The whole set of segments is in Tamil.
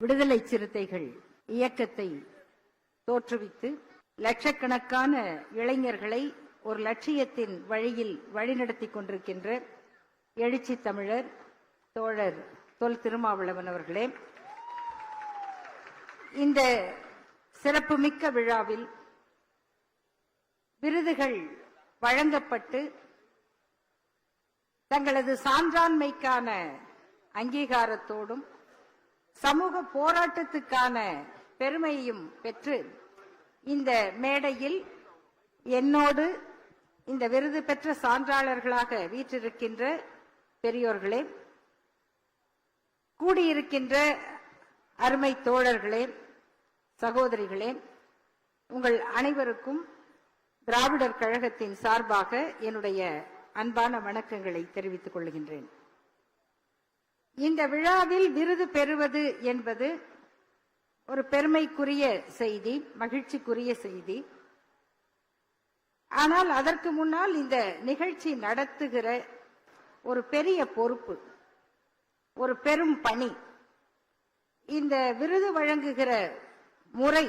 விடுதலை சிறுத்தைகள் இயக்கத்தை தோற்றுவித்து லட்சக்கணக்கான இளைஞர்களை ஒரு லட்சியத்தின் வழியில் வழிநடத்தி கொண்டிருக்கின்ற எழுச்சி தமிழர் தோழர் தொல் திருமாவளவன் அவர்களே, இந்த சிறப்புமிக்க விழாவில் விருதுகள் வழங்கப்பட்டு தங்களது சான்றாண்மைக்கான அங்கீகாரத்தோடும் சமூக போராட்டத்துக்கான பெருமையையும் பெற்று இந்த மேடையில் என்னோடு இந்த விருது பெற்ற சான்றாளர்களாக வீற்றிருக்கின்ற பெரியோர்களே, கூடியிருக்கின்ற அருமை தோழர்களே, சகோதரிகளே, உங்கள் அனைவருக்கும் திராவிடர் கழகத்தின் சார்பாக என்னுடைய அன்பான வணக்கங்களை தெரிவித்துக் கொள்கின்றேன். இந்த விழாவில் விருது பெறுவது என்பது ஒரு பெருமைக்குரிய செய்தி, மகிழ்ச்சிக்குரிய செய்தி. ஆனால் அதற்கு முன்னால் இந்த நிகழ்ச்சி நடத்துகிற ஒரு பெரிய பொறுப்பு, ஒரு பெரும் பணி. இந்த விருது வழங்குகிற முறை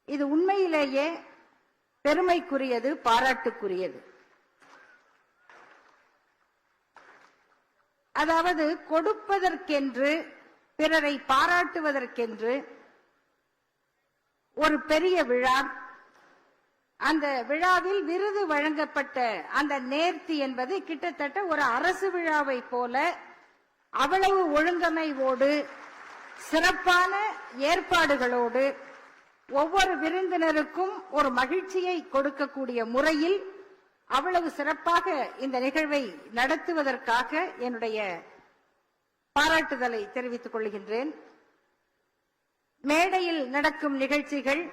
இது உண்மையிலேயே பெருமைக்குரியது, பாராட்டுக்குரியது. அதாவது கொடுப்பதற்கென்று, பிறரை பாராட்டுவதற்கென்று ஒரு பெரிய விழா, அந்த விழாவில் விருது வழங்கப்பட்ட அந்த நேர்த்தி என்பது கிட்டத்தட்ட ஒரு அரசு விழாவை போல அவ்வளவு ஒழுங்கமைவோடு சிறப்பான ஏற்பாடுகளோடு ஒவ்வொரு விருந்தினருக்கும் ஒரு மகிழ்ச்சியை கொடுக்கக்கூடிய முறையில் அவ்வளவு சிறப்பாக இந்த நிகழ்வை நடத்துவதற்காக என்னுடைய பாராட்டுதலை தெரிவித்துக் கொள்கின்றேன். மேடையில் நடக்கும் நிகழ்ச்சிகள்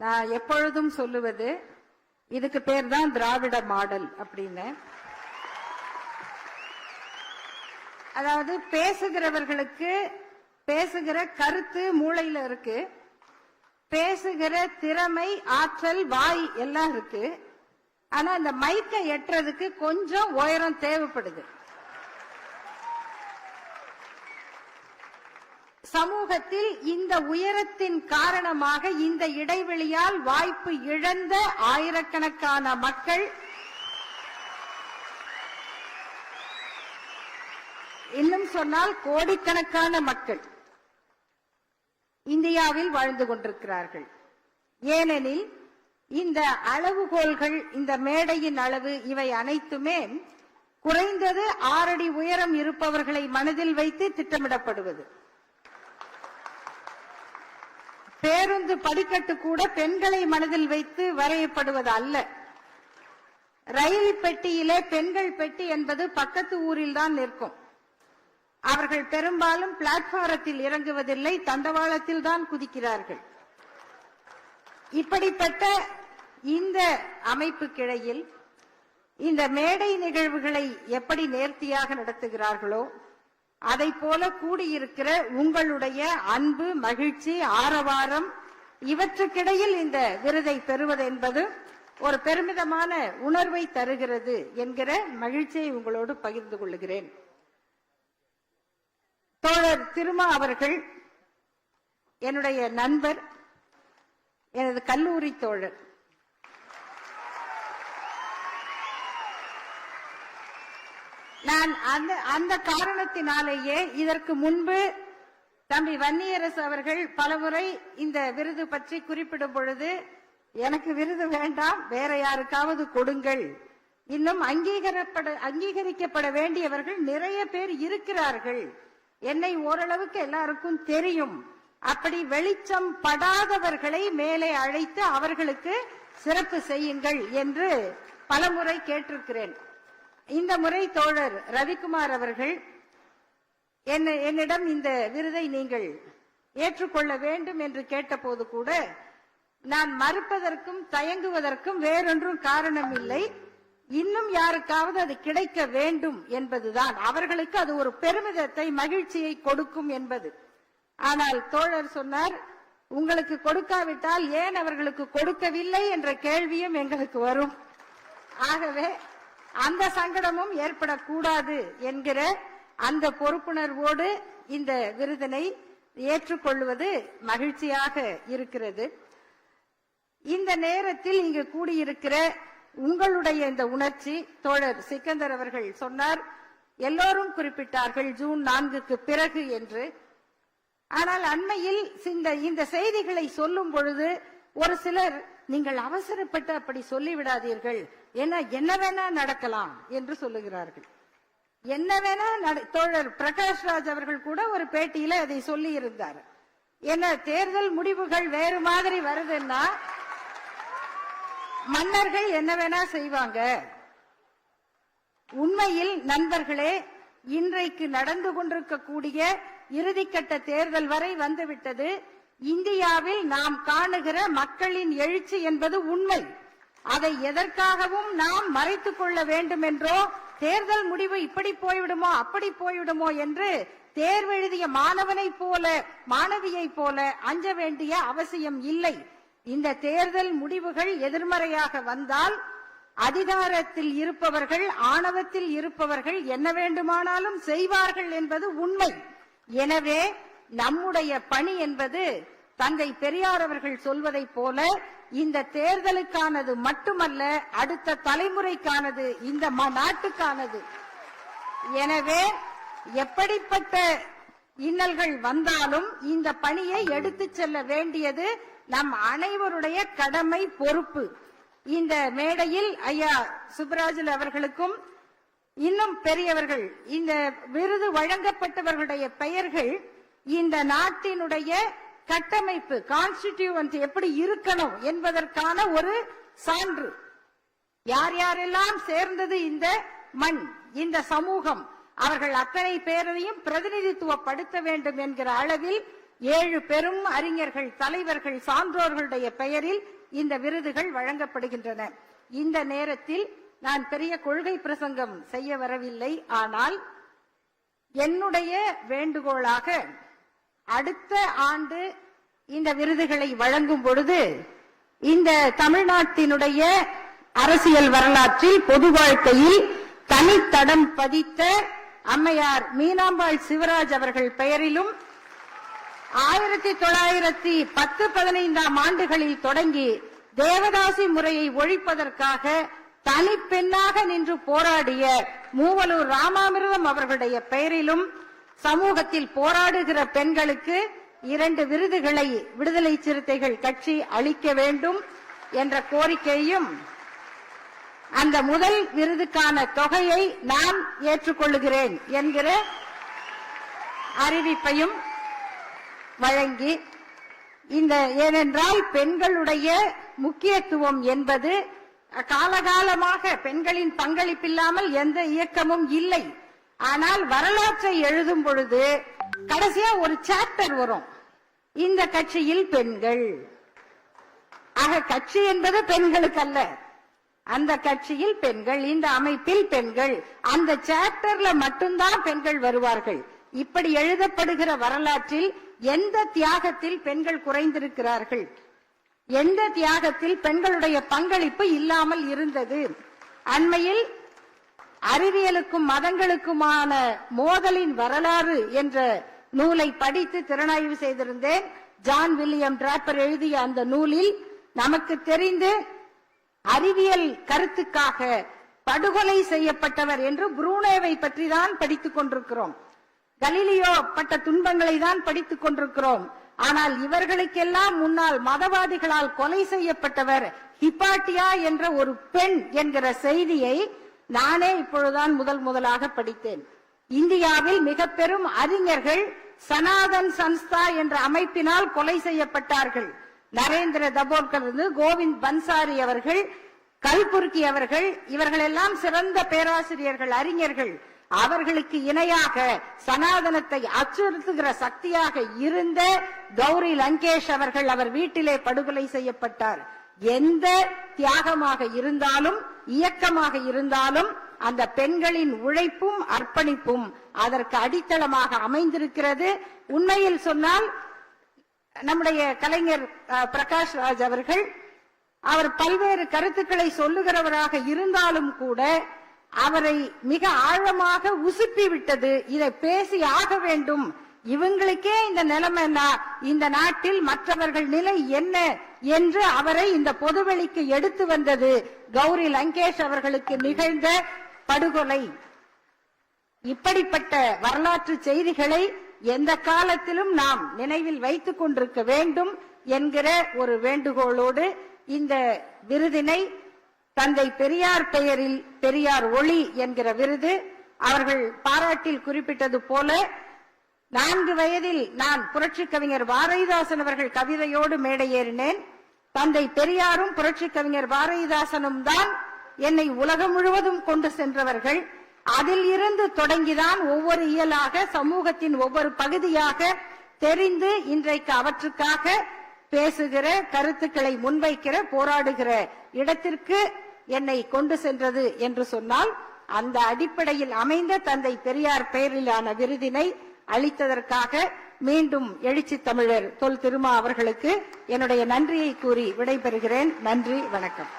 நான் எப்பொழுதும் சொல்லுவது, இதுக்கு பேர் தான் திராவிட மாடல் அப்படின்னு. அதாவது பேசுகிறவர்களுக்கு பேசுகிற கருத்து மூளையில இருக்கு, பேசுகிற திறமை, ஆற்றல், வாய் எல்லாம் இருக்கு. ஆனா இந்த மைக்கை எட்டுறதுக்கு கொஞ்சம் உயரம் தேவைப்படுது. சமூகத்தில் இந்த உயரத்தின் காரணமாக இந்த இடைவெளியால் வாய்ப்பு இழந்த ஆயிரக்கணக்கான மக்கள், இன்னும் சொன்னால் கோடிக்கணக்கான மக்கள் இந்தியாவில் வாழ்ந்து கொண்டிருக்கிறார்கள். ஏனெனில் இந்த அளவுகோல்கள், இந்த மேடையின் அளவு, இவை அனைத்துமே குறைந்தது 6 அடி உயரம் இருப்பவர்களை மனதில் வைத்து திட்டமிடப்படுவது. பேருந்து படிக்கட்டு கூட பெண்களை மனதில் வைத்து வரையப்படுவது அல்ல. ரயில் பெட்டியிலே பெண்கள் பெட்டி என்பது பக்கத்து ஊரில் தான் நிற்கும். அவர்கள் பெரும்பாலும் பிளாட்பாரத்தில் இறங்குவதில்லை, தண்டவாளத்தில் தான் குதிக்கிறார்கள். இப்படிப்பட்ட இந்த அமைப்புக்கிடையில் இந்த மேடை நிகழ்வுகளை எப்படி நேர்த்தியாக நடத்துகிறார்களோ அதை போல கூடியிருக்கிற உங்களுடைய அன்பு, மகிழ்ச்சி, ஆரவாரம், இவற்றுக்கிடையில் இந்த விருதை பெறுவது என்பது ஒரு பெருமிதமான உணர்வை தருகிறது என்கிற மகிழ்ச்சியை உங்களோடு பகிர்ந்து கொள்கிறேன். தோழர் திருமா அவர்கள் என்னுடைய நண்பர், எனது கல்லூரி தோழர். நான் அந்த காரணத்தினாலேயே இதற்கு முன்பு தம்பி வன்னியரசு அவர்கள் பலமுறை இந்த விருது பற்றி குறிப்பிடும் பொழுது, எனக்கு விருது வேண்டாம், வேற யாருக்காவது கொடுங்கள், இன்னும் அங்கீகரிக்கப்பட வேண்டியவர்கள் நிறைய பேர் இருக்கிறார்கள், என்னை ஓரளவுக்கு எல்லாருக்கும் தெரியும், அப்படி வெளிச்சம் படாதவர்களை மேலே அழைத்து அவர்களுக்கு சிறப்பு செய்யுங்கள் என்று பலமுறை கேட்டிருக்கிறேன். இந்த முறை தோழர் ரவிக்குமார் அவர்கள் என்னிடம் இந்த விருதை நீங்கள் ஏற்றுக்கொள்ள வேண்டும் என்று கேட்டபோது கூட நான் மறுப்பதற்கும் தயங்குவதற்கும் வேறொன்றும் காரணம் இல்லை. இன்னும் யாருக்காவது அது கிடைக்க வேண்டும் என்பதுதான். அவர்களுக்கு அது ஒரு பெருமிதத்தை, மகிழ்ச்சியை கொடுக்கும் என்பது. ஆனால் தோழர் சொன்னார், உங்களுக்கு கொடுக்காவிட்டால் ஏன் அவர்களுக்கு கொடுக்கவில்லை என்ற கேள்வியும் எங்களுக்கு வரும். ஆகவே அந்த சங்கடமும் ஏற்படக்கூடாது என்கிற அந்த பொறுப்புணர்வோடு இந்த விருதினை ஏற்றுக்கொள்வது மகிழ்ச்சியாக இருக்கிறது. இந்த நேரத்தில் இங்கு கூடியிருக்கிற உங்களுடைய இந்த உணர்ச்சி, தோழர் சிக்கந்தர் அவர்கள் சொன்னார், எல்லோரும் குறிப்பிட்டார்கள் ஜூன் 4க்கு பிறகு என்று. ஆனால் அண்மையில் இந்த செய்திகளை சொல்லும் பொழுது ஒரு சிலர், நீங்கள் அவசரப்பட்டு அப்படி சொல்லிவிடாதீர்கள், என்ன வேணா நடக்கலாம் என்று சொல்லுகிறார்கள். என்ன வேணா தோழர் பிரகாஷ்ராஜ் அவர்கள் கூட ஒரு பேட்டியில அதை சொல்லி இருந்தார். என்ன தேர்தல் முடிவுகள் வேறு மாதிரி வருதுன்னா மன்னர்கள் என்ன வேணா செய்வாங்க. உண்மையில் நண்பர்களே, இன்றைக்கு நடந்து கொண்டிருக்கக்கூடிய இறுதிக்கட்ட தேர்தல் வரை வந்துவிட்டது. இந்தியாவில் நாம் காணுகிற மக்களின் எழுச்சி என்பது உண்மை. அதை எதற்காகவும் நாம் மறைத்துக் கொள்ள வேண்டும் என்றோ, தேர்தல் முடிவு இப்படி போய்விடுமோ அப்படி போய்விடுமோ என்று தேர்வெழுதிய மாணவனை போல மாணவியை போல அஞ்ச வேண்டிய அவசியம் இல்லை. இந்த தேர்தல் முடிவுகள் எதிர்மறையாக வந்தால் அதிகாரத்தில் இருப்பவர்கள், ஆணவத்தில் இருப்பவர்கள் என்ன வேண்டுமானாலும் செய்வார்கள் என்பது உண்மை. எனவே நம்முடைய பணி என்பது தந்தை பெரியார் அவர்கள் சொல்வதை போல இந்த தேர்தலுக்கானது மட்டுமல்ல, அடுத்த தலைமுறைக்கானது, இந்த நாட்டுக்கானது. எனவே எப்படிப்பட்ட இன்னல்கள் வந்தாலும் இந்த பணியை எடுத்துச் செல்ல வேண்டியது நம் அனைவருடைய கடமை, பொறுப்பு. இந்த மேடையில் ஐயா சுப்பராஜன் அவர்களுக்கும் இன்னும் பெரியவர்கள், இந்த விருது வழங்கப்பட்டவர்களுடைய பெயர்கள் இந்த நாட்டினுடைய கட்டமைப்பு, கான்ஸ்டிடியூவன்ட் எப்படி இருக்கணும் என்பதற்கான ஒரு சான்று. யார் யாரெல்லாம் சேர்ந்தது இந்த மண், இந்த சமூகம், அவர்கள் அத்தனை பேரையும் பிரதிநிதித்துவப்படுத்த வேண்டும் என்கிற அளவில் 7 பெரும் அறிஞர்கள், தலைவர்கள், சான்றோர்களுடைய பெயரில் இந்த விருதுகள் வழங்கப்படுகின்றன. இந்த நேரத்தில் நான் பெரிய கொள்கை பிரசங்கம் செய்ய வரவில்லை. ஆனால் என்னுடைய வேண்டுகோளாக, அடுத்த ஆண்டு இந்த விருதுகளை வழங்கும் பொழுது இந்த தமிழ்நாட்டினுடைய அரசியல் வரலாற்றில், பொது வாழ்க்கையில் தனித்தடம் பதித்த அம்மையார் மீனாம்பாள் சிவராஜ் அவர்கள் பெயரிலும் 1910-15 ஆண்டுகளில் தொடங்கி தேவதாசி முறையை ஒழிப்பதற்காக தனிப்பெண்ணாக நின்று போராடிய மூவலூர் ராமாமிர்தம் அவர்களுடைய பெயரிலும் சமூகத்தில் போராடுகிற பெண்களுக்கு 2 விருதுகளை விடுதலை சிறுத்தைகள் கட்சி அளிக்க வேண்டும் என்ற கோரிக்கையும், அந்த முதல் விருதுக்கான தொகையை நான் ஏற்றுக்கொள்கிறேன் என்கிற அறிவிப்பையும் வழங்கி, ஏனென்றால் பெண்களுடைய முக்கியத்துவம் என்பது காலகாலமாக பெண்களின் பங்களிப்பில்லாமல் எந்த இயக்கமும் இல்லை. ஆனால் வரலாற்றை எழுதும் பொழுது கடைசியா ஒரு சாப்டர் வரும், இந்த கட்சியில் பெண்கள். ஆக கட்சி என்பது பெண்களுக்கு அல்ல, அந்த கட்சியில் பெண்கள், இந்த அமைப்பில் பெண்கள், அந்த சாப்டர்ல மட்டும்தான் பெண்கள் வருவார்கள். இப்படி எழுதப்படுகிற வரலாற்றில் எந்த தியாகத்தில் பெண்கள் குறைந்திருக்கிறார்கள், எந்த தியாகத்தில் பெண்களுடைய பங்களிப்பு இல்லாமல் இருந்தது? அண்மையில் அறிவியலுக்கும் மதங்களுக்குமான மோதலின் வரலாறு என்ற நூலை படித்து திறனாய்வு செய்திருந்தேன். ஜான் வில்லியம் டிராப்பர் எழுதிய அந்த நூலில் நமக்கு தெரிந்து அறிவியல் கருத்துக்காக படுகொலை செய்யப்பட்டவர் என்று புரூனேவை பற்றி தான் படித்துக் கொண்டிருக்கிறோம். கலீலியோ பட்ட துன்பங்களை தான் படித்துக் கொண்டிருக்கிறோம். ஆனால் இவர்களுக்கெல்லாம் முன்னால் மதவாதிகளால் கொலை செய்யப்பட்டவர் ஹிப்பாட்டியா என்ற ஒரு பெண் என்கிற செய்தியை நானே இப்பொழுதுதான் முதலாக படித்தேன். இந்தியாவில் மிக பெரும் அறிஞர்கள் சனாதன் சன்ஸ்தா என்ற அமைப்பினால் கொலை செய்யப்பட்டார்கள். நரேந்திர தபோர்கர், கோவிந்த் பன்சாரி அவர்கள், கல்புர்கி அவர்கள், இவர்கள் எல்லாம் சிறந்த பேராசிரியர்கள், அறிஞர்கள். அவர்களுக்கு இணையாக சனாதனத்தை அச்சுறுத்துகிற சக்தியாக இருந்த கௌரி லங்கேஷ் அவர்கள் அவர் வீட்டிலே படுகொலை செய்யப்பட்டார். எந்த தியாகமாக இருந்தாலும் இயக்கமாக இருந்தாலும் அந்த பெண்களின் உழைப்பும் அர்ப்பணிப்பும் அதற்கு அடித்தளமாக அமைந்திருக்கிறது. உண்மையில் சொன்னால் நம்முடைய கலைஞர் பிரகாஷ் ராஜ் அவர்கள் அவர் பல்வேறு கருத்துக்களை சொல்லுகிறவராக இருந்தாலும் கூட அவரை மிக ஆழமாக உசுப்பி விட்டது. இதை பேசி ஆக வேண்டும், இவங்களுக்கே இந்த நிலைமைனா இந்த நாட்டில் மற்றவர்கள் நிலை என்ன என்று அவரை இந்த பொதுவெளிக்கு எடுத்து வந்தது கௌரி லங்கேஷ் அவர்களுக்கு நிகழ்ந்த படுகொலை. இப்படிப்பட்ட வரலாற்று செய்திகளை எந்த காலத்திலும் நாம் நினைவில் வைத்துக் கொண்டிருக்க வேண்டும் என்கிற ஒரு வேண்டுகோளோடு இந்த விருதினை தந்தை பெரியார் பெயரில் பெரியார் ஒளி என்கிற விருது, அவர்கள் பாராட்டில் குறிப்பிட்டது போல 4 வயதில் நான் புரட்சி கவிஞர் பாரதிதாசன் அவர்கள் கவிதையோடு மேடையேறினேன். தந்தை பெரியாரும் புரட்சி கவிஞர் பாரதிதாசனும் தான் என்னை உலகம் முழுவதும் கொண்டு சென்றவர்கள். அதில் இருந்து தொடங்கிதான் ஒவ்வொரு இயலாக சமூகத்தின் ஒவ்வொரு பகுதியாக தெரிந்து இன்றைக்கு அவற்றுக்காக பேசுகிற, கருத்துக்களை முன்வைக்கிற, போராடுகிற இடத்திற்கு என்னை கொண்டு சென்றது என்று சொன்னால், அந்த அடிப்படையில் அமைந்த தந்தை பெரியார் பெயரிலான விருதினை அளித்ததற்காக மீண்டும் எழுச்சி தமிழர் தொல் திருமா அவர்களுக்கு என்னுடைய நன்றியை கூறி விடைபெறுகிறேன். நன்றி, வணக்கம்.